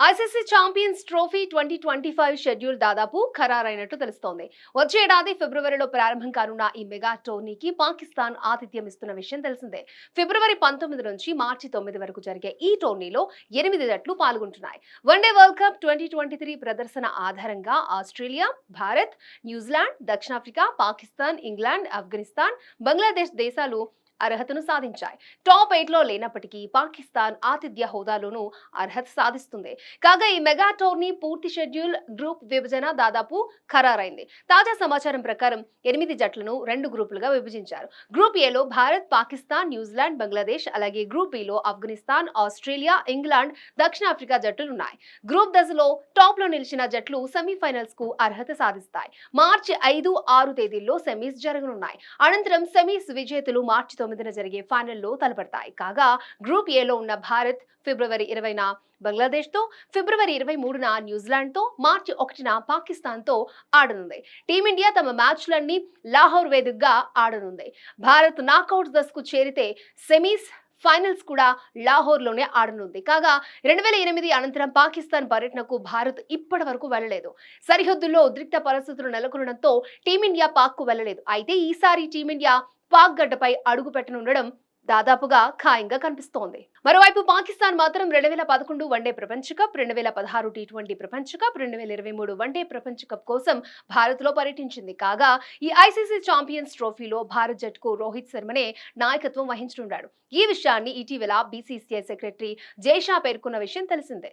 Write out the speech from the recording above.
ICC champions trophy 2025 schedule దాదాపు ఖరారైనట్టు తెలుస్తోంది. వచ్చే ఏడాది ఫిబ్రవరిలో ప్రారంభం కానున్న ఈ మెగా టోర్నీకి పాకిస్తాన్ ఆతిథ్యం ఇస్తున్న విషయం తెలిసిందే. ఫిబ్రవరి 19 నుంచి మార్చి 9 వరకు జరిగే ఈ టోర్నీలో 8 జట్లు పాల్గొంటున్నాయి. వన్డే వరల్డ్ కప్ 2023 ప్రదర్శన ఆధారంగా ఆస్ట్రేలియా, భారత్, న్యూజిలాండ్, దక్షిణాఫ్రికా, పాకిస్తాన్, ఇంగ్లాండ్, ఆఫ్ఘనిస్తాన్, బంగ్లాదేశ్ దేశాలు అర్హతను సాధించాయి. టాప్ 8 లో లేనప్పటికీ పాకిస్తాన్ ఆతిథ్య హోదాలోనూ అర్హత సాధిస్తుంది. కాగా ఈ మెగా టోర్నీ పూర్తి షెడ్యూల్, గ్రూప్ విభజన దాదాపు ఖరారైంది. తాజా సమాచారం ప్రకారం 8 జట్లను 2 గ్రూపులుగా విభజించారు. గ్రూప్ ఏలో భారత్, పాకిస్తాన్, న్యూజిలాండ్, బంగ్లాదేశ్, అలాగే group below Afghanistan, Australia, England, దక్షిణాఫ్రికా జట్లున్నాయి. గ్రూప్ దశలో టాప్ లో నిలిచిన జట్లు సెమీఫైనల్స్ కు అర్హత సాధిస్తాయి. మార్చి 5, 6 తేదీల్లో సెమీస్ జరగనున్నాయి. అనంతరం సెమీస్ విజేతలు మార్చి 9న జరిగే ఫైనల్లో తలపడతాయి. కాగా గ్రూప్ ఏలో ఉన్న భారత్ ఫిబ్రవరి 20న బంగ్లాదేశ్తో, ఫిబ్రవరి 23న న్యూజిలాండ్తో, మార్చి 1న పాకిస్తాన్తో ఆడనుంది. టీమిండియా తమ మ్యాచ్లన్నీ లాహోర్ వేదికగా ఆడనుంది. భారత్ నాకౌట్ దశకు చేరితే సెమీస్, ఫైనల్స్ కూడా లాహోర్లోనే ఆడనుంది. కాగా 2008 అనంతరం పాకిస్తాన్ పర్యటనకు భారత్ ఇప్పటి వరకు వెళ్లలేదు. సరిహద్దుల్లో ఉద్రిక్త పరిస్థితులు నెలకొనడంతో టీమిండియా పాక్కు వెళ్లలేదు. అయితే ఈసారి టీమిండియా పాక్ గడ్డపై అడుగు పెట్టనుండడం దాదాపుగా ఖాయంగా కనిపిస్తోంది. మరోవైపు పాకిస్తాన్ మాత్రం 2011 వన్డే ప్రపంచ కప్, 2016 టీ20 ప్రపంచ కప్, 2023 వన్డే ప్రపంచ కప్ కోసం భారత్ లో పర్యటించింది. కాగా ఈ ఐసీసీ ఛాంపియన్స్ ట్రోఫీలో భారత్ జట్టుకు రోహిత్ శర్మనే నాయకత్వం వహించనున్నాడు. ఈ విషయాన్ని ఇటీవల బీసీసీఐ సెక్రటరీ జైషా పేర్కొన్న విషయం తెలిసిందే.